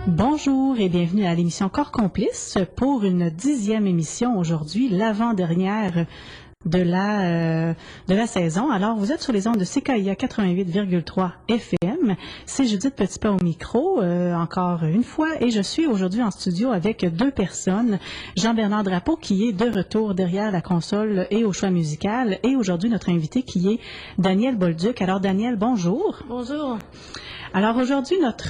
Bonjour et bienvenue à l'émission Corps Complice pour une 10e émission aujourd'hui, l'avant-dernière de la saison. Alors, vous êtes sur les ondes de CKIA 88,3 FM. C'est Judith Petitpas au micro, encore une fois, et je suis aujourd'hui en studio avec deux personnes. Jean-Bernard Drapeau, qui est de retour derrière la console et au choix musical, et aujourd'hui notre invité qui est Daniel Bolduc. Alors, Daniel, bonjour. Bonjour. Alors aujourd'hui, notre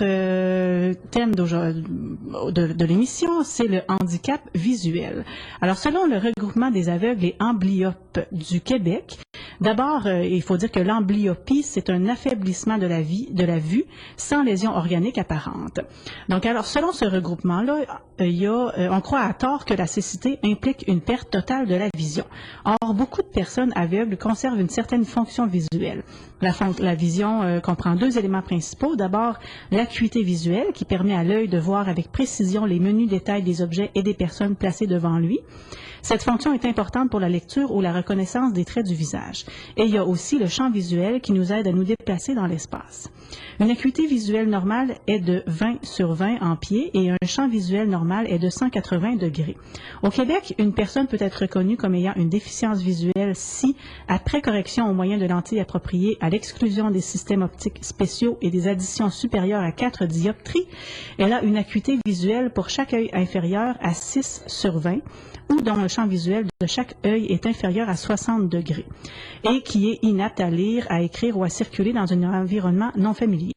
thème de l'émission, c'est le handicap visuel. Alors selon le regroupement des aveugles et amblyopes du Québec, d'abord, il faut dire que l'amblyopie, c'est un affaiblissement de la vue sans lésion organique apparente. Donc alors, selon ce regroupement-là, on croit à tort que la cécité implique une perte totale de la vision. Or, beaucoup de personnes aveugles conservent une certaine fonction visuelle. La vision comprend deux éléments principaux. D'abord, l'acuité visuelle qui permet à l'œil de voir avec précision les menus détails des objets et des personnes placées devant lui. Cette fonction est importante pour la lecture ou la reconnaissance des traits du visage. Et il y a aussi le champ visuel qui nous aide à nous déplacer dans l'espace. Une acuité visuelle normale est de 20 sur 20 en pied et un champ visuel normal est de 180 degrés. Au Québec, une personne peut être reconnue comme ayant une déficience visuelle si, après correction au moyen de lentilles appropriées à l'exclusion des systèmes optiques spéciaux et des additions supérieures à 4 dioptries, elle a une acuité visuelle pour chaque œil inférieur à 6 sur 20 ou dont le champ visuel de chaque œil est inférieur à 60 degrés et qui est inapte à lire, à écrire ou à circuler dans un environnement non familier.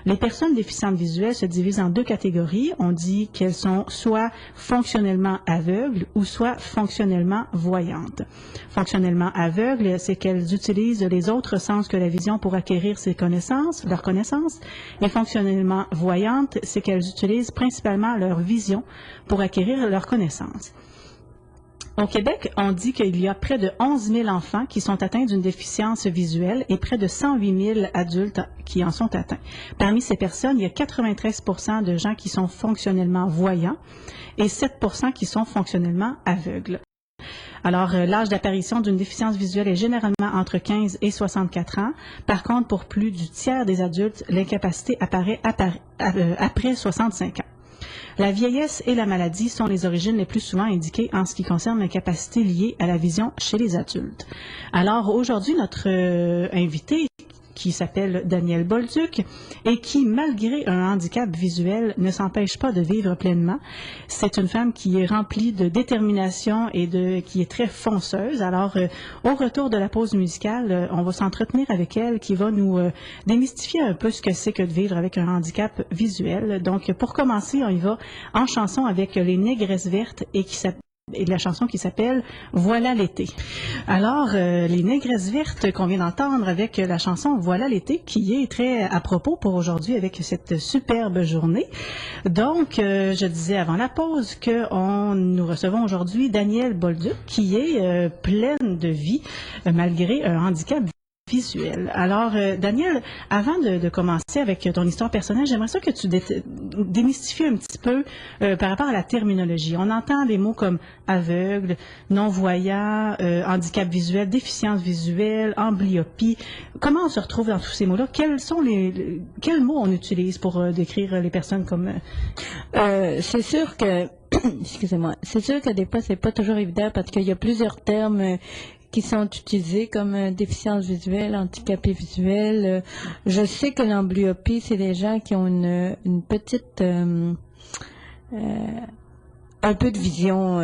Les personnes déficientes visuelles se divisent en deux catégories. On dit qu'elles sont soit fonctionnellement aveugles ou soit fonctionnellement voyantes. Fonctionnellement aveugles, c'est qu'elles utilisent les autres sens que la vision pour acquérir leurs connaissances. Et fonctionnellement voyantes, c'est qu'elles utilisent principalement leur vision pour acquérir leurs connaissances. Au Québec, on dit qu'il y a près de 11 000 enfants qui sont atteints d'une déficience visuelle et près de 108 000 adultes qui en sont atteints. Parmi ces personnes, il y a 93 % de gens qui sont fonctionnellement voyants et 7 % qui sont fonctionnellement aveugles. Alors, l'âge d'apparition d'une déficience visuelle est généralement entre 15 et 64 ans. Par contre, pour plus du tiers des adultes, l'incapacité apparaît après 65 ans. La vieillesse et la maladie sont les origines les plus souvent indiquées en ce qui concerne l'incapacité liée à la vision chez les adultes. Alors aujourd'hui, notre invité, qui s'appelle Daniel Bolduc et qui, malgré un handicap visuel, ne s'empêche pas de vivre pleinement. C'est une femme qui est remplie de détermination et qui est très fonceuse. Alors, au retour de la pause musicale, on va s'entretenir avec elle qui va nous démystifier un peu ce que c'est que de vivre avec un handicap visuel. Donc, pour commencer, on y va en chanson avec les Négresses vertes et de la chanson qui s'appelle « Voilà l'été ». Alors, les Négresses vertes qu'on vient d'entendre avec la chanson « Voilà l'été » qui est très à propos pour aujourd'hui avec cette superbe journée. Donc, je disais avant la pause que nous recevons aujourd'hui Daniel Bolduc qui est pleine de vie malgré un handicap visuel. Alors, Daniel, avant de commencer avec ton histoire personnelle, j'aimerais ça que tu démystifies un petit peu par rapport à la terminologie. On entend des mots comme aveugle, non-voyant, handicap visuel, déficience visuelle, amblyopie. Comment on se retrouve dans tous ces mots-là? Quels mots on utilise pour décrire les personnes comme... C'est sûr que... Excusez-moi. C'est sûr que des fois, c'est pas toujours évident parce qu'il y a plusieurs termes qui sont utilisés comme déficience visuelle, handicapé visuel. Je sais que l'amblyopie, c'est des gens qui ont une petite, un peu de vision,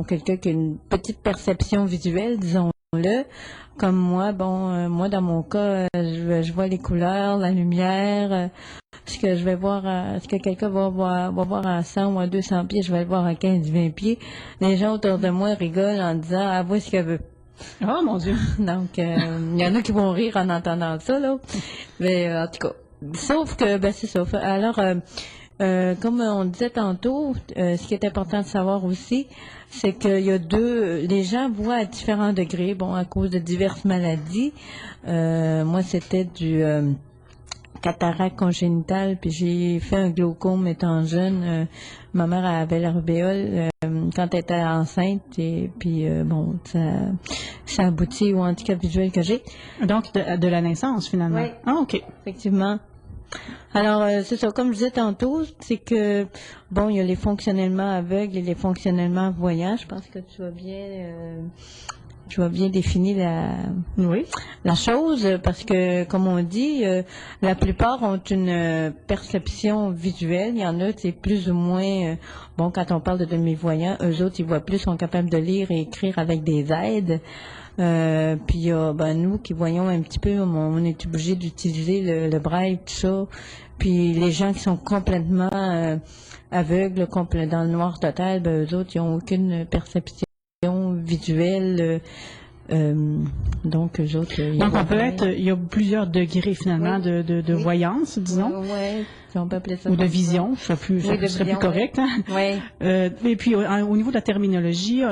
quelqu'un qui a une petite perception visuelle, disons-le. Comme moi, moi dans mon cas, je vois les couleurs, la lumière. Ce que je vais voir, ce que quelqu'un va voir à 100 ou à 200 pieds, je vais le voir à 15-20 pieds. Les gens autour de moi rigolent en disant, ah, vois ce qu'elle veut. Oh, mon Dieu! Donc, il y en a qui vont rire en entendant ça, là. Mais, en tout cas, sauf que, c'est ça. Alors, comme on disait tantôt, ce qui est important de savoir aussi, c'est qu'il y a les gens voient à différents degrés, à cause de diverses maladies. Moi, c'était du cataracte congénitale, puis j'ai fait un glaucome étant jeune. Ma mère avait la rubéole quand elle était enceinte, et puis ça aboutit au handicap visuel que j'ai. Donc, de la naissance, finalement? Oui. Ah, OK. Effectivement. Alors, c'est ça, comme je disais tantôt, c'est que, bon, il y a les fonctionnellement aveugles et les fonctionnellement voyants. Je pense que tu as bien défini Oui. la chose, parce que, comme on dit, la plupart ont une perception visuelle. Il y en a, c'est plus ou moins, bon, quand on parle de demi-voyants, eux autres, ils voient plus, sont capables de lire et écrire avec des aides. Puis il y a nous qui voyons un petit peu, on est obligé d'utiliser le braille, tout ça. Puis les gens qui sont complètement aveugles, dans le noir total, eux autres, ils n'ont aucune perception visuelle. Donc, eux autres... Donc, il y a plusieurs degrés, finalement, de voyance, disons. Oui, on peut appeler ça. Ou de vision, ça serait plus correct. Hein? Oui. Et puis, au niveau de la terminologie,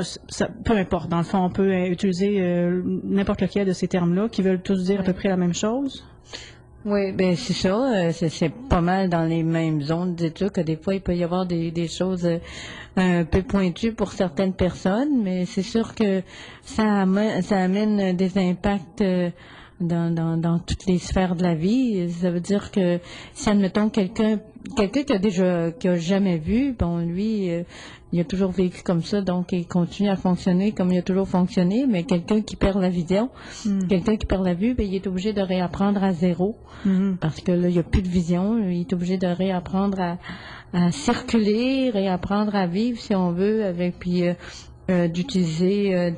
peu importe. Dans le fond, on peut utiliser n'importe lequel de ces termes-là qui veulent tous dire à peu près la même chose. Oui, ben c'est ça. C'est pas mal dans les mêmes zones d'études que des fois, il peut y avoir des choses un peu pointues pour certaines personnes, mais c'est sûr que ça amène des impacts dans toutes les sphères de la vie. Ça veut dire que si, admettons, quelqu'un qui a jamais vu, bon, lui, il a toujours vécu comme ça, donc il continue à fonctionner comme il a toujours fonctionné, mais quelqu'un qui perd la vision, quelqu'un qui perd la vue, ben, il est obligé de réapprendre à zéro, parce que là, il n'y a plus de vision, il est obligé de réapprendre à circuler, réapprendre à vivre, si on veut, puis d'utiliser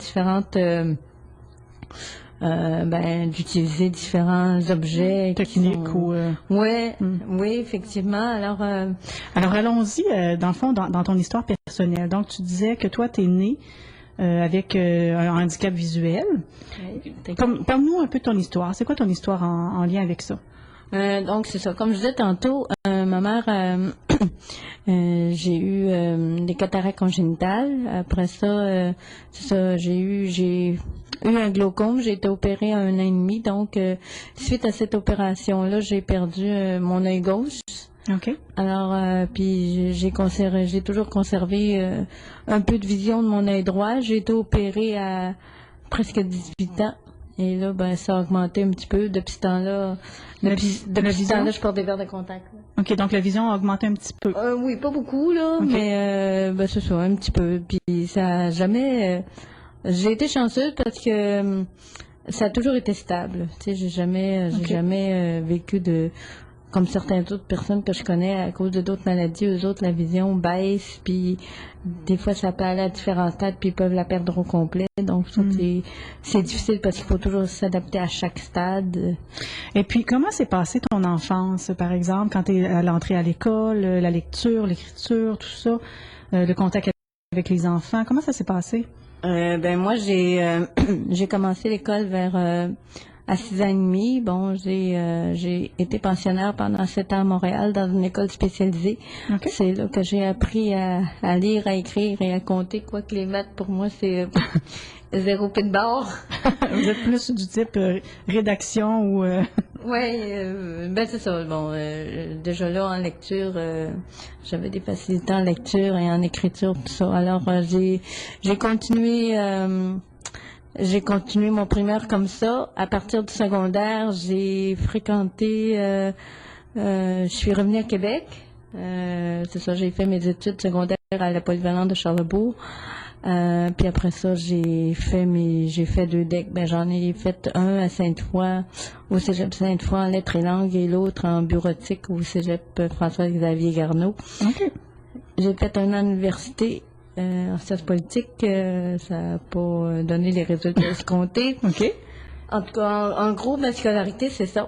d'utiliser différents objets. Techniques Oui, effectivement. Alors allons-y, dans le fond, dans ton histoire personnelle. Donc, tu disais que toi, tu es né avec un handicap visuel. Oui. Parle-nous un peu de ton histoire. C'est quoi ton histoire en lien avec ça? Donc, c'est ça. Comme je disais tantôt, ma mère, j'ai eu des cataractes congénitales. Après ça, c'est ça, j'ai eu un glaucome. J'ai été opérée à 1 an et demi. Donc, suite à cette opération-là, j'ai perdu mon œil gauche. OK. Alors, puis j'ai toujours conservé un peu de vision de mon œil droit. J'ai été opérée à presque 18 ans. Et là, ça a augmenté un petit peu. Depuis ce temps-là, je porte des verres de contact. Là. OK, donc la vision a augmenté un petit peu. Oui, pas beaucoup, là, okay. Mais c'est ça, un petit peu. Puis ça a jamais... j'ai été chanceuse parce que ça a toujours été stable. Tu sais, j'ai jamais vécu comme certaines autres personnes que je connais à cause de d'autres maladies, eux autres, la vision baisse, puis des fois, ça peut aller à différents stades, puis ils peuvent la perdre au complet. Donc, ça, c'est difficile parce qu'il faut toujours s'adapter à chaque stade. Et puis, comment s'est passée ton enfance, par exemple, quand tu es à l'entrée à l'école, la lecture, l'écriture, tout ça, le contact avec les enfants, comment ça s'est passé? Moi, j'ai commencé l'école vers... à 6 ans et demi, bon, j'ai été pensionnaire pendant 7 ans à Montréal dans une école spécialisée. Okay. C'est là que j'ai appris à lire, à écrire et à compter, quoique les maths, pour moi, c'est 0 pied de barre. Vous êtes plus du type rédaction ou... Oui, c'est ça. Bon, déjà là, en lecture, j'avais des facilités en lecture et en écriture, tout ça. Alors, j'ai continué... J'ai continué mon primaire comme ça. À partir du secondaire, j'ai fréquenté... je suis revenue à Québec. C'est ça, j'ai fait mes études secondaires à la Polyvalente de Charlebourg. Puis après ça, j'ai fait 2 decks. J'en ai fait un à Sainte-Foy, au cégep Sainte-Foy en lettres et langues, et l'autre en bureautique au cégep François-Xavier Garneau. Okay. J'ai fait un an à l'université. En sciences politiques, ça n'a pas donné les résultats escomptés. OK. En tout cas, en gros, ma scolarité, c'est ça.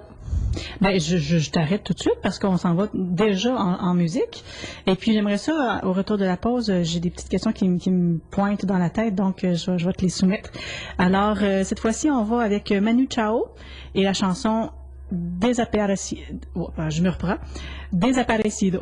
Je t'arrête tout de suite parce qu'on s'en va déjà en musique. Et puis, j'aimerais ça, au retour de la pause, j'ai des petites questions qui me pointent dans la tête, donc je vais te les soumettre. Alors, cette fois-ci, on va avec Manu Chao et la chanson je me reprends. Desaparecido.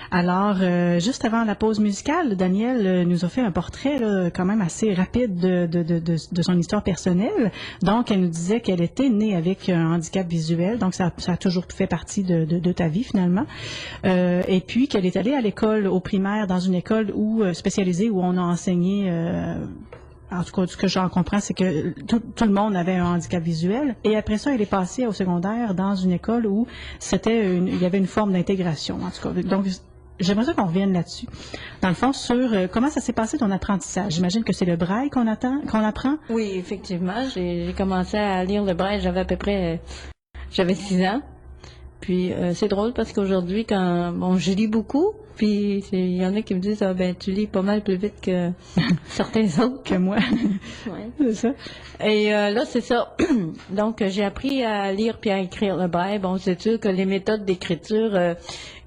Alors, juste avant la pause musicale, Danielle nous a fait un portrait là, quand même assez rapide de son histoire personnelle. Donc, elle nous disait qu'elle était née avec un handicap visuel, donc ça a toujours fait partie de ta vie finalement. Et puis qu'elle est allée à l'école au primaire, dans une école spécialisée où on a enseigné en tout cas, ce que j'en comprends, c'est que tout le monde avait un handicap visuel. Et après ça, il est passé au secondaire dans une école où il y avait une forme d'intégration. En tout cas, donc, j'aimerais ça qu'on revienne là-dessus. Dans le fond, sur comment ça s'est passé ton apprentissage. J'imagine que c'est le braille qu'on apprend. Oui, effectivement. J'ai commencé à lire le braille, j'avais 6 ans. Puis c'est drôle parce qu'aujourd'hui, je lis beaucoup, puis il y en a qui me disent, tu lis pas mal plus vite que certains autres. Que moi. Ouais. C'est ça. Et là, c'est ça. Donc, j'ai appris à lire puis à écrire le braille. Bon, c'est sûr que les méthodes d'écriture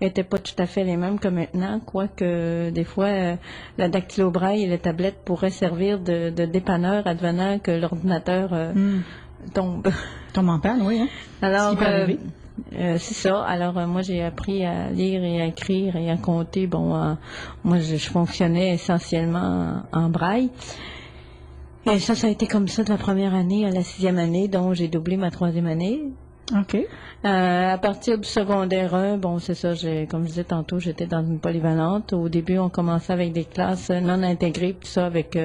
étaient pas tout à fait les mêmes que maintenant, quoique des fois, la dactylo-braille et les tablettes pourraient servir de dépanneur advenant que l'ordinateur tombe. Tombe en panne, oui. Hein? Alors, Ce qui peut arriver. c'est ça. Alors, moi, j'ai appris à lire et à écrire et à compter. Bon, moi, je fonctionnais essentiellement en braille. Et ça a été comme ça de la première année à la 6e année, donc j'ai doublé ma 3e année. OK. À partir du secondaire 1, bon, c'est ça, comme je disais tantôt, j'étais dans une polyvalente. Au début, on commençait avec des classes non intégrées, tout ça, avec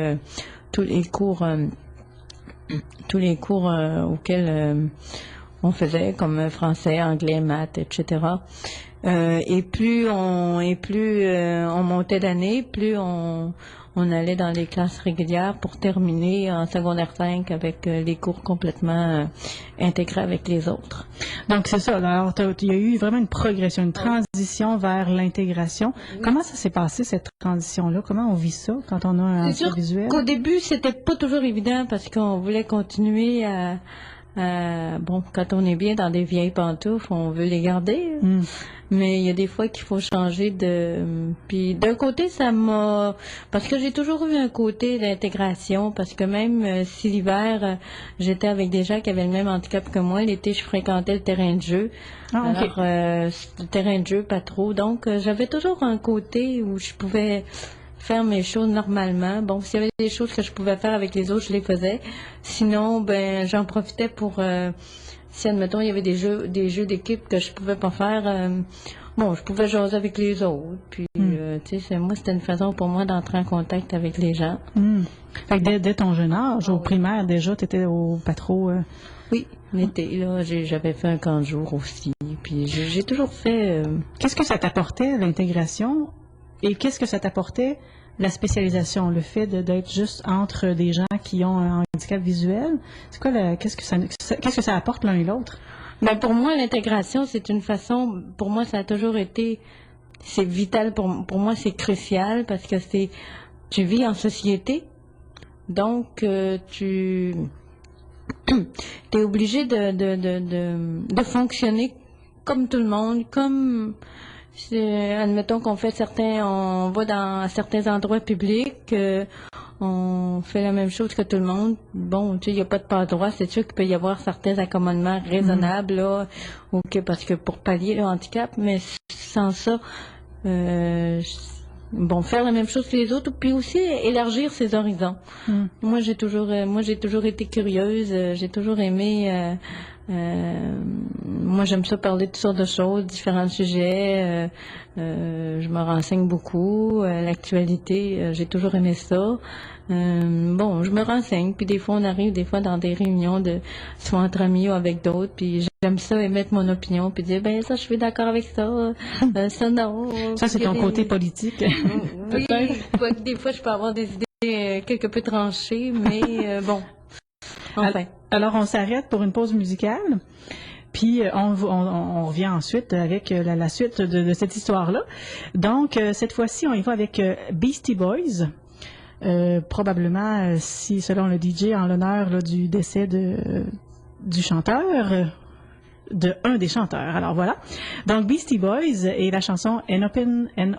tous les cours auxquels on faisait, comme français, anglais, maths, etc. Et plus on montait d'année, plus on allait dans les classes régulières pour terminer en secondaire 5 avec les cours complètement intégrés avec les autres. Donc, c'est ça. Alors, il y a eu vraiment une progression, une transition vers l'intégration. Oui. Comment ça s'est passé, cette transition-là? Comment on vit ça quand on a un handicap visuel? Qu'au début, c'était pas toujours évident parce qu'on voulait continuer quand on est bien dans des vieilles pantoufles, on veut les garder. Mais il y a des fois qu'il faut changer Puis d'un côté, parce que j'ai toujours eu un côté d'intégration, parce que même si l'hiver, j'étais avec des gens qui avaient le même handicap que moi, l'été, je fréquentais le terrain de jeu. Ah, okay. Alors, le terrain de jeu, pas trop. Donc, j'avais toujours un côté où je pouvais faire mes choses normalement. Bon, s'il y avait des choses que je pouvais faire avec les autres, je les faisais. Sinon, j'en profitais pour... si, admettons, il y avait des jeux d'équipe que je pouvais pas faire, je pouvais jaser avec les autres. Puis, moi, c'était une façon pour moi d'entrer en contact avec les gens. Fait que dès ton jeune âge, au primaire, déjà, tu étais au patro... Oui, l'été, là, j'avais fait un camp de jour aussi. Puis, j'ai toujours fait... Qu'est-ce que ça t'apportait, l'intégration? Et qu'est-ce que ça t'apportait, la spécialisation, le fait d'être juste entre des gens qui ont un handicap visuel? C'est quoi qu'est-ce que ça apporte l'un et l'autre? Pour moi, l'intégration, c'est une façon, pour moi, ça a toujours été, c'est vital, pour moi, c'est crucial parce que tu vis en société, donc tu es obligé de fonctionner comme tout le monde, admettons qu'on on va dans certains endroits publics, on fait la même chose que tout le monde. Bon, il n'y a pas de passe-droit, c'est sûr qu'il peut y avoir certains accommodements raisonnables, là, parce que pour pallier le handicap, mais sans ça, faire la même chose que les autres, puis aussi élargir ses horizons. Moi, j'ai toujours été curieuse, j'ai toujours aimé... moi, j'aime ça parler de toutes sortes de choses, différents sujets. Je me renseigne beaucoup. L'actualité, j'ai toujours aimé ça. Je me renseigne, puis des fois, on arrive dans des réunions soit entre amis ou avec d'autres, puis j'aime ça émettre mon opinion, puis dire, ça, je suis d'accord avec ça, ça, non. Ça, c'est ton côté politique. Oui, des fois, je peux avoir des idées quelque peu tranchées, mais bon. Enfin. Alors, on s'arrête pour une pause musicale, puis on revient ensuite avec la suite de cette histoire-là. Donc, cette fois-ci, on y va avec Beastie Boys, probablement, si selon le DJ, en l'honneur du décès du chanteur, de un des chanteurs. Alors voilà. Donc, Beastie Boys et la chanson An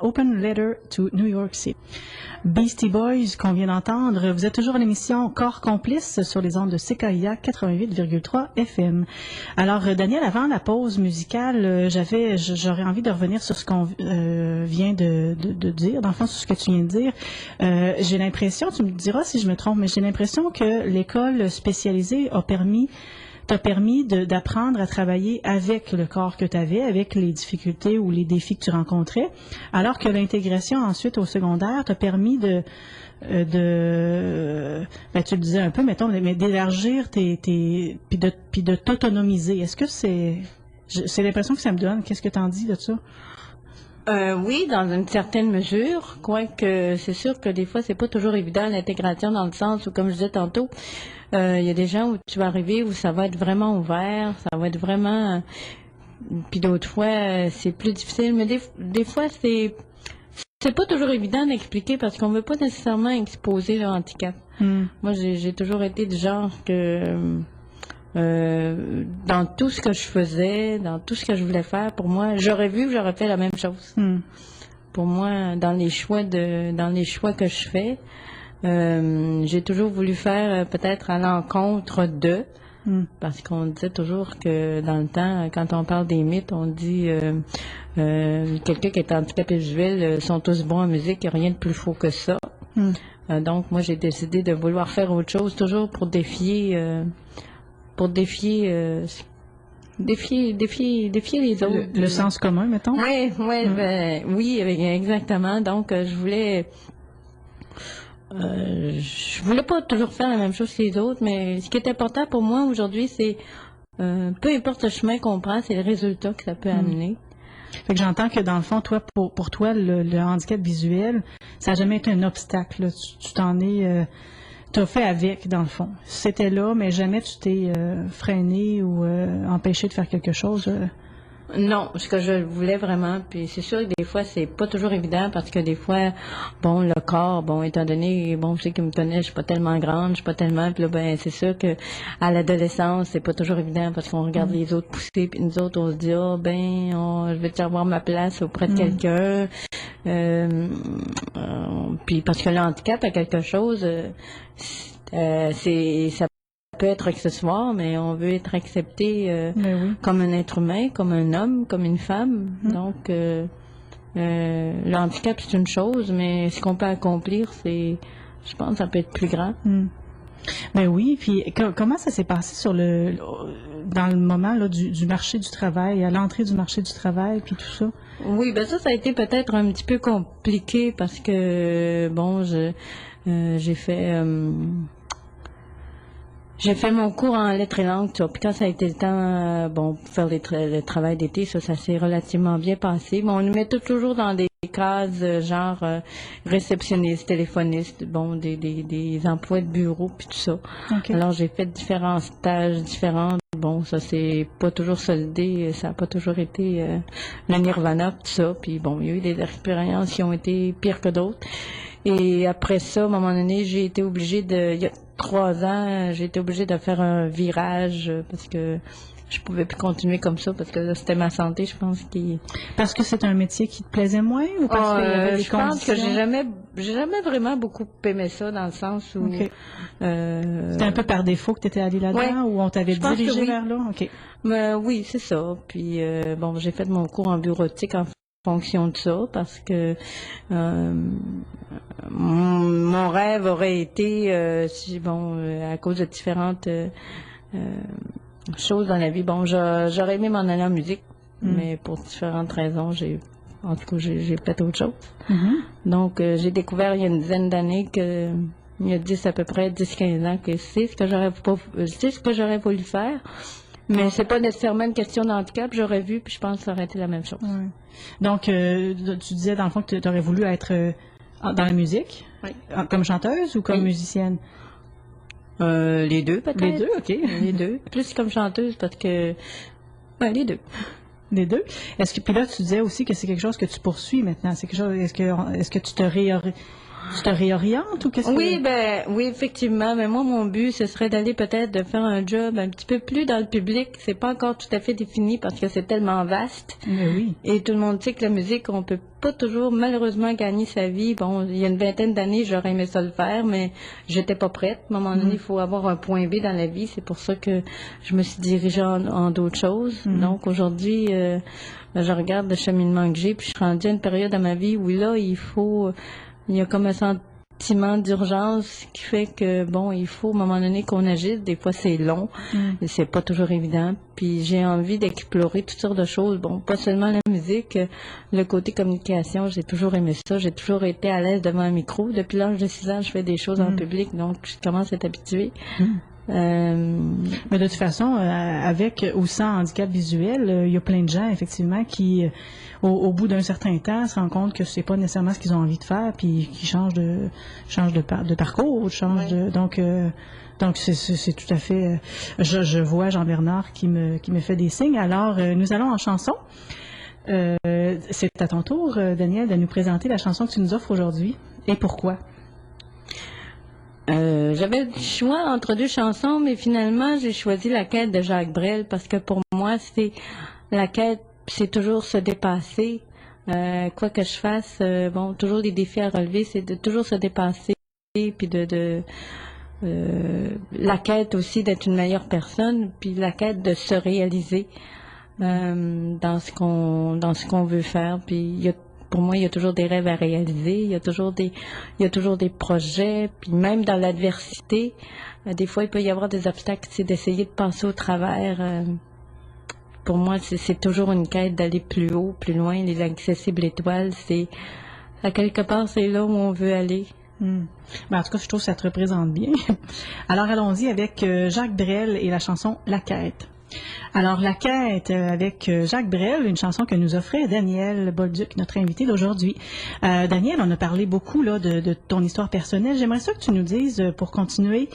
Open Letter to New York City. Beastie Boys qu'on vient d'entendre. Vous êtes toujours à l'émission Corps complice sur les ondes de CKIA 88,3 FM. Alors, Daniel, avant la pause musicale, j'aurais envie de revenir sur ce qu'on vient de dire, dans le fond, sur ce que tu viens de dire. J'ai l'impression, tu me diras si je me trompe, mais j'ai l'impression que l'école spécialisée a permis t'a permis d'apprendre à travailler avec le corps que tu avais, avec les difficultés ou les défis que tu rencontrais, alors que l'intégration ensuite au secondaire t'a permis ben, tu le disais un peu, mettons, mais d'élargir puis de t'autonomiser. Est-ce que c'est l'impression que ça me donne? Qu'est-ce que tu en dis de ça? Oui, dans une certaine mesure, quoique c'est sûr que des fois, c'est pas toujours évident l'intégration dans le sens où, comme je disais tantôt, il y a des gens où tu vas arriver où ça va être vraiment ouvert, ça va être vraiment... puis d'autres fois, c'est plus difficile, mais des fois, c'est pas toujours évident d'expliquer parce qu'on veut pas nécessairement exposer le handicap. Moi, j'ai toujours été du genre que... dans tout ce que je faisais, dans tout ce que je voulais faire, pour moi, j'aurais fait la même chose. Pour moi, dans les choix que je fais, j'ai toujours voulu faire peut-être à l'encontre de, parce qu'on disait toujours que dans le temps, quand on parle des mythes, on dit quelqu'un qui est handicapé visuel sont tous bons en musique, il n'y a rien de plus faux que ça. Donc, moi, j'ai décidé de vouloir faire autre chose, toujours pour défier les autres. Le sens commun, mettons? Oui, exactement. Donc, je voulais pas toujours faire la même chose que les autres, mais ce qui est important pour moi aujourd'hui, c'est peu importe le chemin qu'on prend, c'est le résultat que ça peut amener. Fait que j'entends que dans le fond, toi, pour toi, le handicap visuel, ça n'a jamais été un obstacle, là. Tu t'en es... t'as fait avec, dans le fond. C'était là, mais jamais tu t'es freiné ou empêché de faire quelque chose. Non, ce que je voulais vraiment, puis c'est sûr que des fois, c'est pas toujours évident parce que des fois, bon, le corps, bon, étant donné, bon, je sais qu'il me connaît, je suis pas tellement grande, je suis pas tellement, puis là, ben, c'est sûr que à l'adolescence, c'est pas toujours évident parce qu'on regarde les autres pousser, puis nous autres, on se dit, je vais avoir ma place auprès de quelqu'un, puis parce que le handicap a quelque chose, ça peut être accessoire, mais on veut être accepté comme un être humain, comme un homme, comme une femme. Donc, le handicap, c'est une chose, mais ce qu'on peut accomplir, je pense, ça peut être plus grand. Ben oui, puis comment ça s'est passé dans le moment là, du marché du travail, à l'entrée du marché du travail, puis tout ça? Oui, ben ça a été peut-être un petit peu compliqué parce que, bon, j'ai fait... J'ai fait mon cours en lettres et langues, tu vois. Puis quand ça a été le temps, pour faire le travail d'été, ça s'est relativement bien passé. Bon, on nous mettait toujours dans des cases genre réceptionniste, téléphoniste, bon, des emplois de bureau, puis tout ça. Okay. Alors, j'ai fait différents stages différents. Bon, ça s'est pas toujours soldé, ça n'a pas toujours été le nirvana, tout ça. Puis bon, il y a eu des expériences qui ont été pires que d'autres. Et après ça, à un moment donné, j'ai été obligée il y a 3 ans, j'ai été obligée de faire un virage parce que je pouvais plus continuer comme ça parce que là, c'était ma santé, je pense. Parce que c'est un métier qui te plaisait moins ou parce qu'il y avait des conditions? Je pense que j'ai jamais vraiment beaucoup aimé ça dans le sens où... Okay. C'était un peu par défaut que tu étais allée là-dedans ou on t'avait dirigé vers là? Okay. Oui, c'est ça. Puis, bon, j'ai fait mon cours en bureautique en fonction de ça parce que mon rêve aurait été, à cause de différentes choses dans la vie, bon, j'aurais aimé m'en aller en musique, mais pour différentes raisons, j'ai fait autre chose. Donc, j'ai découvert il y a une dizaine d'années il y a à peu près 10-15 ans que c'est ce que j'aurais voulu faire. Mais c'est pas nécessairement une question de handicap, j'aurais vu, puis je pense que ça aurait été la même chose. Ouais. Donc, tu disais dans le fond que tu aurais voulu être dans la musique, comme chanteuse ou comme musicienne? Les deux, peut-être. Les deux, OK. Les deux. Plus comme chanteuse, parce que... les deux. Les deux. Puis là, tu disais aussi que c'est quelque chose que tu poursuis maintenant. C'est quelque chose, est-ce que tu te réorientes ou qu'est-ce que... Oui, effectivement. Mais moi, mon but, ce serait d'aller peut-être de faire un job un petit peu plus dans le public. C'est pas encore tout à fait défini parce que c'est tellement vaste. Mais oui. Et tout le monde sait que la musique, on peut pas toujours, malheureusement, gagner sa vie. Bon, il y a une vingtaine d'années, j'aurais aimé ça le faire, mais j'étais pas prête. À un moment donné, il faut avoir un point B dans la vie. C'est pour ça que je me suis dirigée en d'autres choses. Donc, aujourd'hui, je regarde le cheminement que j'ai, puis je suis rendue à une période de ma vie où là, il y a comme un sentiment d'urgence qui fait que, bon, il faut, à un moment donné, qu'on agisse. Des fois, c'est long et c'est pas toujours évident. Puis j'ai envie d'explorer toutes sortes de choses. Bon, pas seulement la musique, le côté communication, j'ai toujours aimé ça. J'ai toujours été à l'aise devant un micro. Depuis l'âge de 6 ans, je fais des choses en public, donc je commence à être habituée. Mais de toute façon, avec ou sans handicap visuel, il y a plein de gens, effectivement, qui, au bout d'un certain temps, se rendent compte que c'est pas nécessairement ce qu'ils ont envie de faire, puis qui changent de parcours, donc c'est tout à fait. Je vois Jean-Bernard qui me fait des signes. Alors, nous allons en chanson. C'est à ton tour, Daniel, de nous présenter la chanson que tu nous offres aujourd'hui. Et pourquoi? J'avais le choix entre 2 chansons, mais finalement, j'ai choisi La Quête de Jacques Brel parce que pour moi, c'est la quête, c'est toujours se dépasser. Quoi que je fasse, bon, toujours des défis à relever, c'est de toujours se dépasser, puis la quête aussi d'être une meilleure personne, puis la quête de se réaliser dans ce qu'on veut faire. Puis pour moi, il y a toujours des rêves à réaliser, il y a toujours des projets, puis même dans l'adversité, des fois, il peut y avoir des obstacles, c'est d'essayer de passer au travers. Pour moi, c'est toujours une quête d'aller plus haut, plus loin. Les accessibles étoiles, c'est, à quelque part, c'est là où on veut aller. Ben, en tout cas, je trouve que ça te représente bien. Alors, allons-y avec Jacques Brel et la chanson La Quête. Alors, La Quête avec Jacques Brel, une chanson que nous offrait Daniel Bolduc, notre invité d'aujourd'hui. Daniel, on a parlé beaucoup là de ton histoire personnelle. J'aimerais ça que tu nous dises, pour continuer,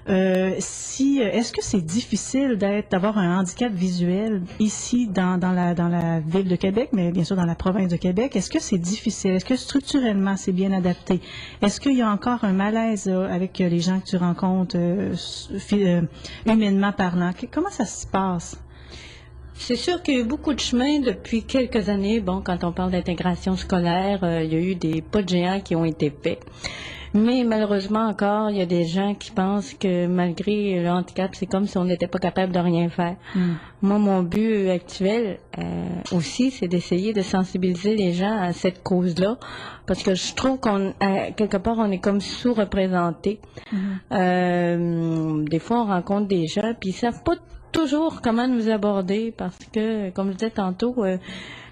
est-ce que c'est difficile d'avoir un handicap visuel ici dans la ville de Québec, mais bien sûr dans la province de Québec? Est-ce que c'est difficile? Est-ce que structurellement c'est bien adapté? Est-ce qu'il y a encore un malaise avec les gens que tu rencontres, humainement parlant? Comment ça se passe? C'est sûr qu'il y a eu beaucoup de chemin depuis quelques années. Bon, quand on parle d'intégration scolaire, il y a eu des pas de géants qui ont été faits. Mais malheureusement encore, il y a des gens qui pensent que malgré le handicap, c'est comme si on n'était pas capable de rien faire. Moi, mon but actuel aussi, c'est d'essayer de sensibiliser les gens à cette cause-là, parce que je trouve quelque part, on est comme sous-représenté. Des fois, on rencontre des gens, puis ils savent pas toujours comment nous aborder, parce que, comme je disais tantôt,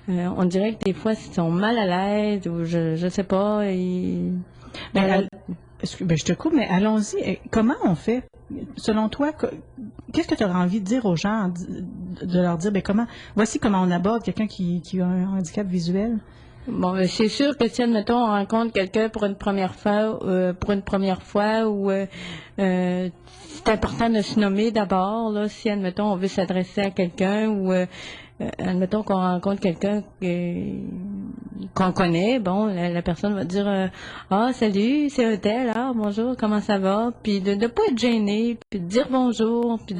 on dirait que des fois, ils sont mal à l'aise, ou je sais pas. Je te coupe, mais allons-y. Comment on fait? Selon toi, qu'est-ce que tu aurais envie de dire aux gens, de leur dire, voici comment on aborde quelqu'un qui a un handicap visuel? Bon, c'est sûr que si, admettons, on rencontre quelqu'un pour une première fois, ou c'est important de se nommer d'abord, là, si, admettons, on veut s'adresser à quelqu'un, ou admettons qu'on rencontre quelqu'un qu'on connaît, bon, la personne va dire salut, c'est un tel, bonjour, comment ça va? Puis de pas être gêné, puis de dire bonjour, puis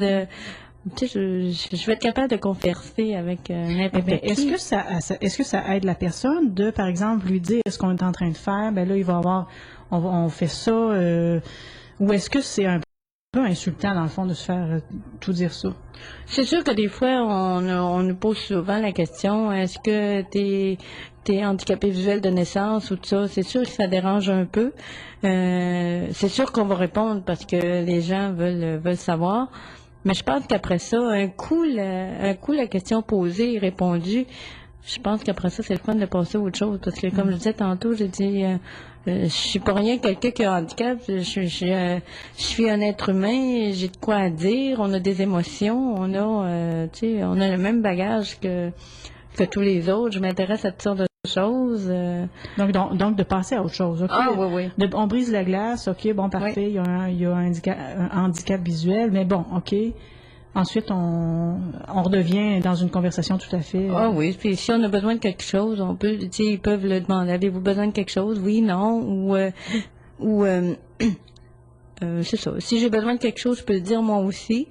tu sais, je vais être capable de converser avec n'importe qui. Est-ce que ça aide la personne de, par exemple, lui dire ce qu'on est en train de faire? Ben là, il va avoir, on fait ça, ou est-ce que c'est un peu insultant, dans le fond, de se faire tout dire ça? C'est sûr que des fois, on nous pose souvent la question, est-ce que t'es handicapé visuel de naissance ou tout ça? C'est sûr que ça dérange un peu. C'est sûr qu'on va répondre parce que les gens veulent savoir. Mais je pense qu'après ça, un coup la question posée et répondue, je pense qu'après ça, c'est le fun de passer à autre chose. Parce que comme je disais tantôt, j'ai dit, je suis pas rien quelqu'un qui a un handicap. Je suis un être humain, j'ai de quoi à dire, on a des émotions, on a le même bagage que tous les autres. Je m'intéresse à toutes sortes de choses. Donc de passer à autre chose. Okay? Ah oui. On brise la glace, ok, bon, parfait, il y a un handicap visuel, mais bon, ok. Ensuite, on redevient dans une conversation tout à fait. Ah oui, puis si on a besoin de quelque chose, on peut, ils peuvent le demander. Avez-vous besoin de quelque chose? Oui, non, ou c'est ça. Si j'ai besoin de quelque chose, je peux le dire moi aussi.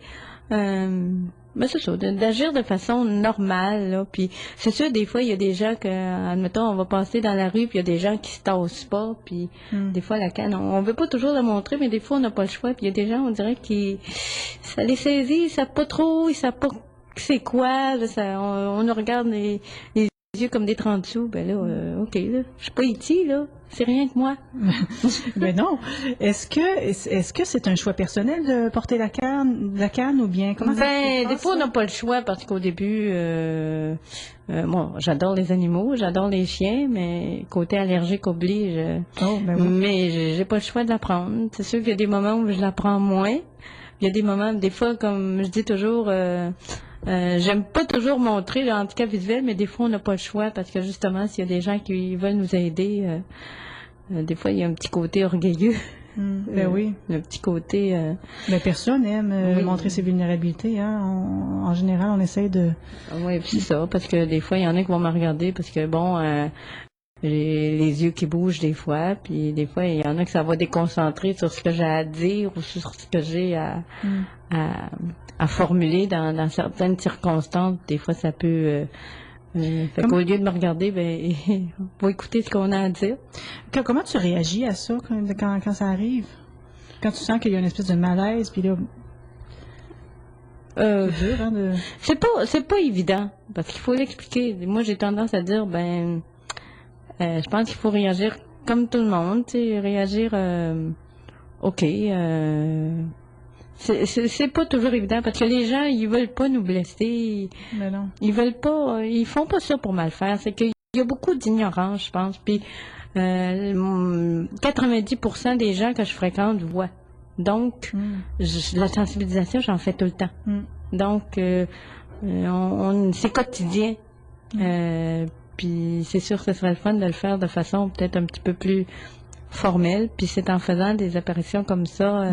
Mais c'est ça, d'agir de façon normale, là. Puis c'est sûr, des fois, il y a des gens que, admettons, on va passer dans la rue, puis il y a des gens qui se tassent pas, puis des fois, la canne, on veut pas toujours la montrer, mais des fois, on n'a pas le choix. Puis il y a des gens, on dirait ça les saisit, ils savent pas trop, ils savent pas c'est quoi, là, on nous regarde les yeux comme des 30 sous, ben là, OK, là, je suis pas E.T., là. C'est rien que moi. Ben non. Est-ce que c'est un choix personnel de porter la canne ou bien comment ça se Des passe, fois, on ça? n'a pas le choix parce qu'au début, bon, j'adore les animaux, j'adore les chiens, mais côté allergique oblige. Oh, ben oui. Mais j'ai pas le choix de la prendre. C'est sûr qu'il y a des moments où je la prends moins. Il y a des moments, des fois, comme je dis toujours, j'aime pas toujours montrer le handicap visuel, mais des fois, on n'a pas le choix parce que justement, s'il y a des gens qui veulent nous aider, des fois, il y a un petit côté orgueilleux. Ben oui. Le petit côté... Mais personne n'aime Oui. montrer ses vulnérabilités. Hein. En général, on essaye de... Oui, c'est ça, parce que des fois, il y en a qui vont me regarder parce que, bon, j'ai les yeux qui bougent des fois, puis des fois, il y en a que ça va déconcentrer sur ce que j'ai à dire ou sur ce que j'ai à formuler dans certaines circonstances. Des fois, ça peut... fait qu'au lieu de me regarder, ben, on va écouter ce qu'on a à dire. Comment tu réagis à ça quand ça arrive? Quand tu sens qu'il y a une espèce de malaise, puis là... C'est dur, hein, de... C'est pas évident, parce qu'il faut l'expliquer. Moi, j'ai tendance à dire, je pense qu'il faut réagir comme tout le monde, tu sais, réagir, OK, c'est pas toujours évident, parce que les gens, ils veulent pas nous blesser, Mais non. ils veulent pas, ils font pas ça pour mal faire, c'est qu'il y a beaucoup d'ignorance, je pense, puis 90% des gens que je fréquente voient. Donc, la sensibilisation, j'en fais tout le temps. Donc, c'est quotidien. Puis c'est sûr que ce serait le fun de le faire de façon peut-être un petit peu plus formelle. Puis c'est en faisant des apparitions comme ça,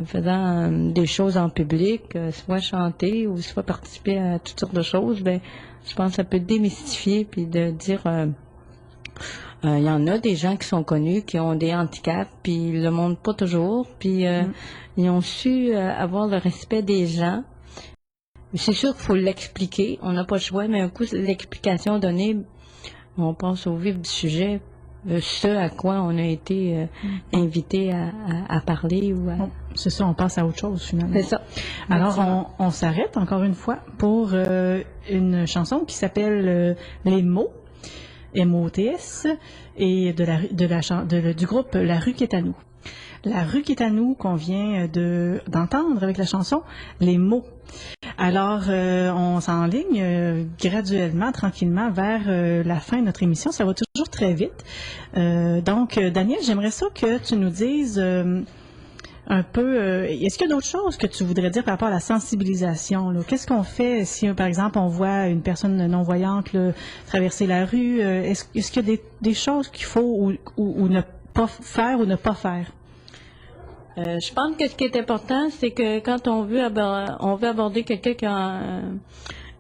faisant des choses en public, soit chanter ou soit participer à toutes sortes de choses, ben je pense que ça peut démystifier puis de dire il y en a des gens qui sont connus, qui ont des handicaps, puis ils le montrent pas toujours, puis ils ont su avoir le respect des gens. C'est sûr qu'il faut l'expliquer, on n'a pas le choix, mais un coup, l'explication donnée, on passe au vif du sujet, ce à quoi on a été invité à parler. C'est ça, on passe à autre chose finalement. C'est ça. Alors, on s'arrête encore une fois pour une chanson qui s'appelle Les mots. MOTS et du groupe La rue qui est à nous. La rue qui est à nous qu'on vient d'entendre avec la chanson Les mots. Alors, on s'enligne graduellement, tranquillement vers la fin de notre émission. Ça va toujours très vite. Donc, Daniel, j'aimerais ça que tu nous dises un peu, est-ce qu'il y a d'autres choses que tu voudrais dire par rapport à la sensibilisation, là? Qu'est-ce qu'on fait si, par exemple, on voit une personne non-voyante là, traverser la rue? Est-ce qu'il y a des choses qu'il faut ou ne pas faire ou ne pas faire? Je pense que ce qui est important, c'est que quand on veut aborder quelqu'un qui a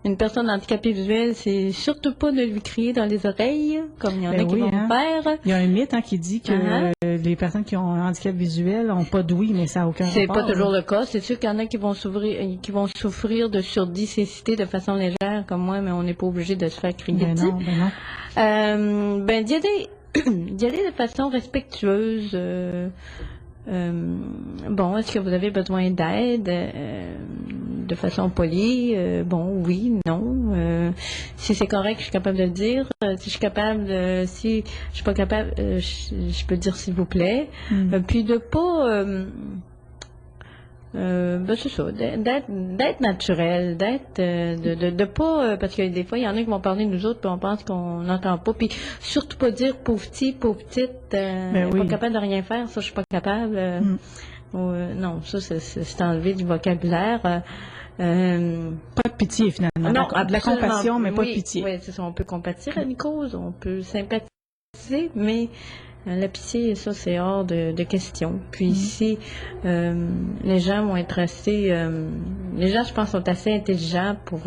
une personne handicapée visuelle, c'est surtout pas de lui crier dans les oreilles, comme il y en a qui vont faire. Il y a un mythe qui dit que les personnes qui ont un handicap visuel n'ont pas d'ouïe, mais ça n'a aucun rapport. C'est pas toujours le cas. C'est sûr qu'il y en a qui vont souffrir de surdicécité de façon légère, comme moi, mais on n'est pas obligé de se faire crier dessus. D'y aller de façon respectueuse. Bon, est-ce que vous avez besoin d'aide de façon polie? Bon, oui, non. Si c'est correct, je suis capable de le dire. Si je suis capable, si je suis pas capable, je peux dire s'il vous plaît. Puis de pas, c'est ça, d'être naturel, de pas, parce que des fois, il y en a qui vont parler de nous autres, puis on pense qu'on n'entend pas, puis surtout pas dire pauvre petit, pauvre petite, pas capable de rien faire, ça, je suis pas capable. Non, ça, c'est enlevé du vocabulaire. Pas de pitié, finalement. Non, de la compassion, mais pas de pitié. Oui, c'est ça, on peut compatir à une cause, on peut sympathiser, mais la pitié, ça, c'est hors de question. Puis ici, les gens vont être assez... les gens, je pense, sont assez intelligents pour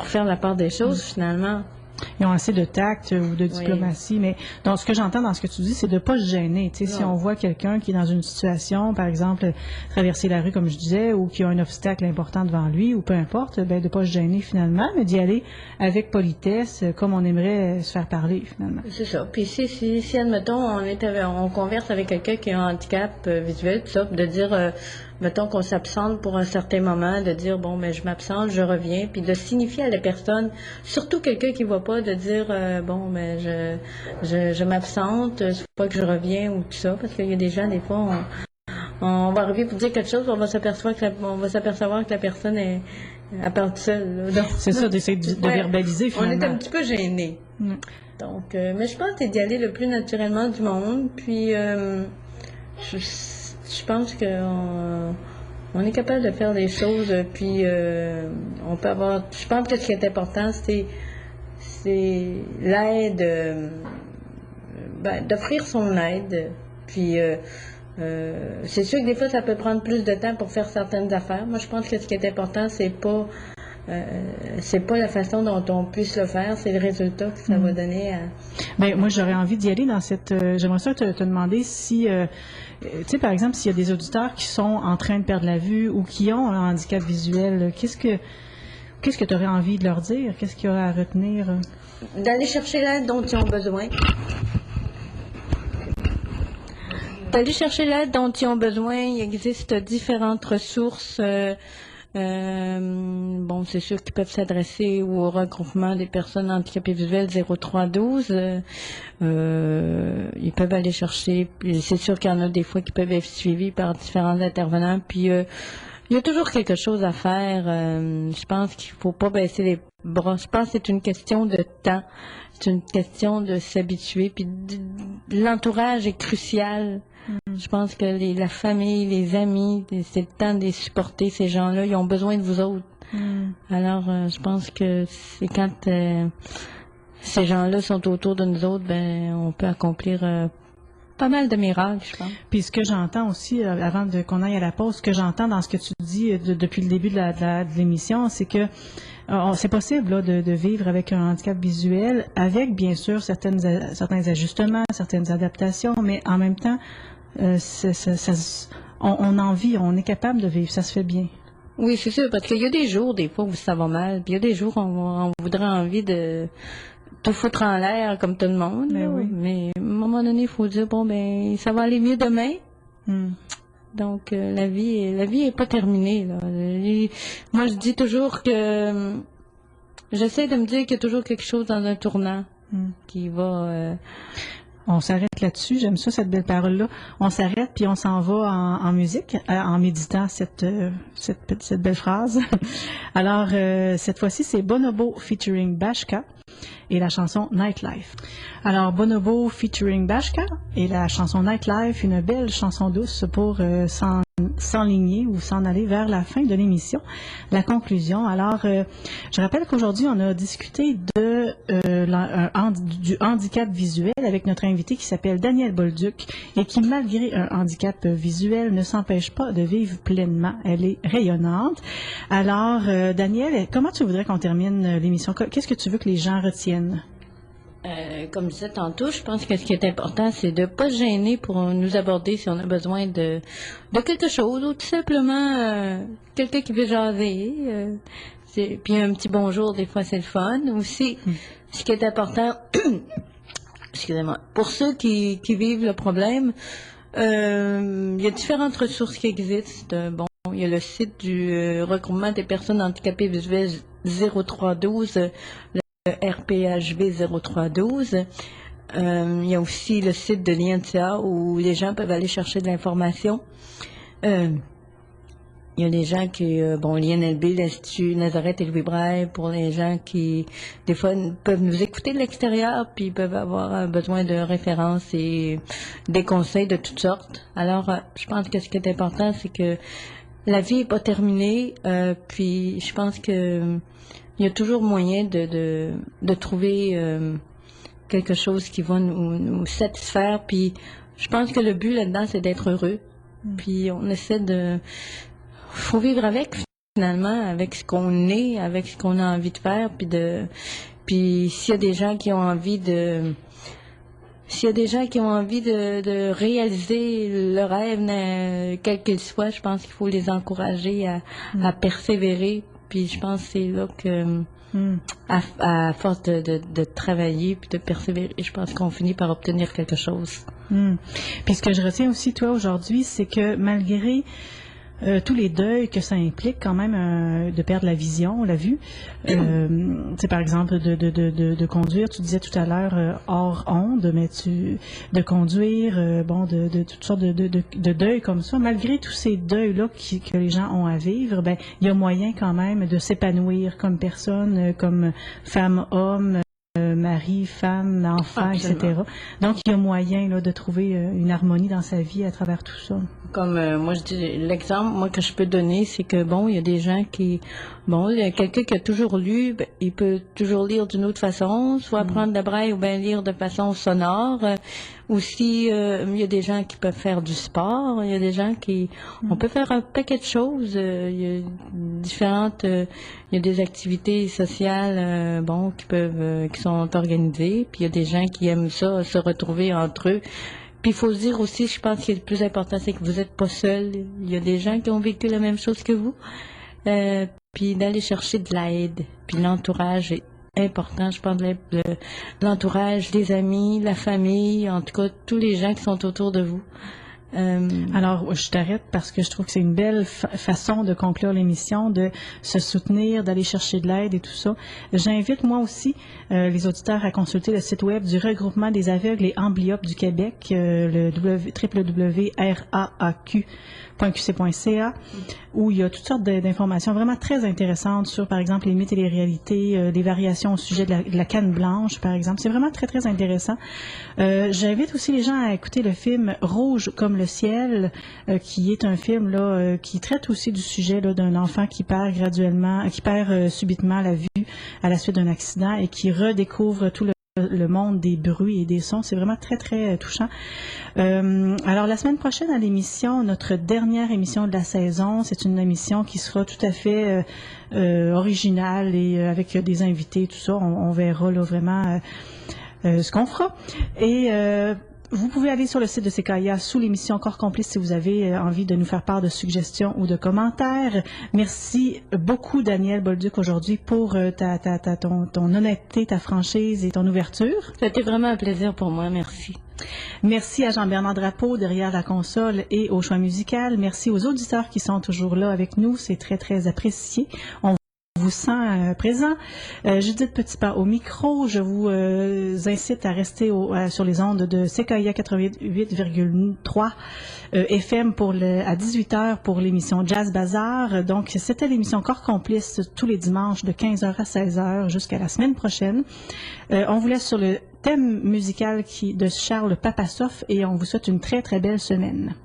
faire la part des choses, finalement. Ils ont assez de tact ou de diplomatie, mais donc ce que j'entends dans ce que tu dis, c'est de ne pas se gêner. Tu sais, si on voit quelqu'un qui est dans une situation, par exemple, traverser la rue, comme je disais, ou qui a un obstacle important devant lui, ou peu importe, de ne pas se gêner finalement, mais d'y aller avec politesse, comme on aimerait se faire parler finalement. C'est ça. Puis si admettons, on converse avec quelqu'un qui a un handicap visuel, tout ça, de dire... mettons qu'on s'absente pour un certain moment, de dire, bon, je m'absente, je reviens, puis de signifier à la personne, surtout quelqu'un qui ne voit pas, de dire, je m'absente, il faut pas que je reviens ou tout ça, parce qu'il y a des gens, des fois, on va arriver pour dire quelque chose, on va s'apercevoir que la personne est partie seule. C'est ça, d'essayer de verbaliser, finalement. On est un petit peu gênés. Donc, mais je pense que c'est d'y aller le plus naturellement du monde, puis je pense qu'on est capable de faire des choses, puis on peut avoir... Je pense que ce qui est important, c'est l'aide, d'offrir son aide, puis c'est sûr que des fois, ça peut prendre plus de temps pour faire certaines affaires. Moi, je pense que ce qui est important, c'est pas la façon dont on puisse le faire, c'est le résultat que ça va donner à... Bien, moi, j'aurais envie d'y aller dans cette... j'aimerais ça te demander si... tu sais, par exemple, s'il y a des auditeurs qui sont en train de perdre la vue ou qui ont un handicap visuel, qu'est-ce que tu aurais envie de leur dire? Qu'est-ce qu'il y aurait à retenir? D'aller chercher l'aide dont ils ont besoin. D'aller chercher l'aide dont ils ont besoin. Il existe différentes ressources. C'est sûr qu'ils peuvent s'adresser au regroupement des personnes handicapées visuelles 0312. Ils peuvent aller chercher. Puis c'est sûr qu'il y en a des fois qui peuvent être suivis par différents intervenants. Puis il y a toujours quelque chose à faire. Je pense qu'il faut pas baisser les bras. Je pense que c'est une question de temps. C'est une question de s'habituer. Puis l'entourage est crucial. Je pense que la famille, les amis, c'est le temps de les supporter, ces gens-là. Ils ont besoin de vous autres. Alors, je pense que c'est quand ces gens-là sont autour de nous autres, on peut accomplir pas mal de miracles, je pense. Puis ce que j'entends aussi, avant qu'on aille à la pause, ce que j'entends dans ce que tu dis depuis le début de l'émission, c'est que c'est possible là, de vivre avec un handicap visuel, avec bien sûr certains ajustements, certaines adaptations, mais en même temps, on en vit, on est capable de vivre, ça se fait bien. Oui, c'est sûr, parce qu'il y a des jours, des fois, où ça va mal, puis il y a des jours où on voudrait envie de tout foutre en l'air comme tout le monde. Mais à un moment donné, il faut dire, ça va aller mieux demain. Donc, la vie est pas terminée. Là. Moi, je dis toujours que... j'essaie de me dire qu'il y a toujours quelque chose dans un tournant qui va... On s'arrête là-dessus. J'aime ça, cette belle parole-là. On s'arrête, puis on s'en va en musique, en méditant cette belle phrase. Alors, cette fois-ci, c'est Bonobo featuring Bashka et la chanson Nightlife. Alors, Bonobo featuring Bashka et la chanson Nightlife, une belle chanson douce pour s'enligner ou s'en aller vers la fin de l'émission, la conclusion. Alors, je rappelle qu'aujourd'hui, on a discuté du handicap visuel avec notre invité qui s'appelle Danielle Bolduc et qui, malgré un handicap visuel, ne s'empêche pas de vivre pleinement. Elle est rayonnante. Alors, Danielle, comment tu voudrais qu'on termine l'émission? Qu'est-ce que tu veux que les gens retiennent? Comme je disais tantôt, je pense que ce qui est important, c'est de ne pas se gêner pour nous aborder si on a besoin de quelque chose ou tout simplement quelqu'un qui veut jaser. Puis un petit bonjour, des fois, c'est le fun. Aussi, ce qui est important, excusez-moi, pour ceux qui vivent le problème, il y a différentes ressources qui existent. Il y a le site du regroupement des personnes handicapées visuelles 0312, RPHV 0312. Il y a aussi le site de l'INCA où les gens peuvent aller chercher de l'information. Il y a des gens qui, l'INLB, l'Institut Nazareth et Louis Braille, pour les gens qui, des fois, peuvent nous écouter de l'extérieur, puis peuvent avoir besoin de références et des conseils de toutes sortes. Alors, je pense que ce qui est important, c'est que la vie n'est pas terminée, puis je pense que il y a toujours moyen de trouver quelque chose qui va nous satisfaire. Puis je pense que le but là-dedans, c'est d'être heureux. Puis on essaie faut vivre avec, finalement, avec ce qu'on est, avec ce qu'on a envie de faire. Puis s'il y a des gens qui ont envie de réaliser le rêve, quel qu'il soit, je pense qu'il faut les encourager à persévérer. Puis je pense que c'est là que, à force de travailler puis de persévérer, je pense qu'on finit par obtenir quelque chose. Puis ce que je retiens aussi, toi, aujourd'hui, c'est que malgré tous les deuils que ça implique quand même de perdre la vision, la vue. C'est par exemple de conduire, tu disais tout à l'heure hors onde, mais de conduire, de toutes sortes de deuils comme ça. Malgré tous ces deuils-là que les gens ont à vivre, ben il y a moyen quand même de s'épanouir comme personne, comme femme, homme. Mari, femme, enfant, etc. Donc, il y a moyen là, de trouver une harmonie dans sa vie à travers tout ça. Comme moi je dis, l'exemple moi que je peux donner, c'est que il y a des gens qui, il y a quelqu'un qui a toujours lu, il peut toujours lire d'une autre façon, soit prendre de braille ou bien lire de façon sonore. Aussi, il y a des gens qui peuvent faire du sport, il y a des gens qui, on peut faire un paquet de choses. Il y a différentes, il y a des activités sociales, qui sont organisées. Puis il y a des gens qui aiment ça, se retrouver entre eux. Puis il faut se dire aussi, je pense que le plus important, c'est que vous n'êtes pas seul. Il y a des gens qui ont vécu la même chose que vous. Puis d'aller chercher de l'aide. Puis l'entourage est important. Je pense de l'entourage, des amis, la famille, en tout cas tous les gens qui sont autour de vous. Alors, je t'arrête parce que je trouve que c'est une belle façon de conclure l'émission, de se soutenir, d'aller chercher de l'aide et tout ça. J'invite moi aussi les auditeurs à consulter le site web du Regroupement des aveugles et amblyopes du Québec, le www.raaq.qc.ca, où il y a toutes sortes d'informations vraiment très intéressantes sur, par exemple, les mythes et les réalités, les variations au sujet de la canne blanche, par exemple. C'est vraiment très, très intéressant. J'invite aussi les gens à écouter le film Rouge comme le ciel, qui est un film là qui traite aussi du sujet là d'un enfant qui perd subitement la vue à la suite d'un accident et qui redécouvre tout le monde des bruits et des sons. C'est vraiment très, très touchant. Alors, la semaine prochaine à l'émission, notre dernière émission de la saison, c'est une émission qui sera tout à fait originale et avec des invités, tout ça. On verra là vraiment ce qu'on fera. Et vous pouvez aller sur le site de CKIA sous l'émission Corps Complice si vous avez envie de nous faire part de suggestions ou de commentaires. Merci beaucoup, Danielle Bolduc, aujourd'hui pour ton honnêteté, ta franchise et ton ouverture. C'était vraiment un plaisir pour moi. Merci. Merci à Jean-Bernard Drapeau derrière la console et au choix musical. Merci aux auditeurs qui sont toujours là avec nous. C'est très, très apprécié. On vous sent présent. Judith Petitpas au micro. Je vous incite à rester sur les ondes de CKIA 88,3 FM à 18h pour l'émission Jazz Bazar. Donc, c'était l'émission Corps Complice tous les dimanches de 15h à 16h jusqu'à la semaine prochaine. On vous laisse sur le thème musical de Charles Papassoff et on vous souhaite une très, très belle semaine.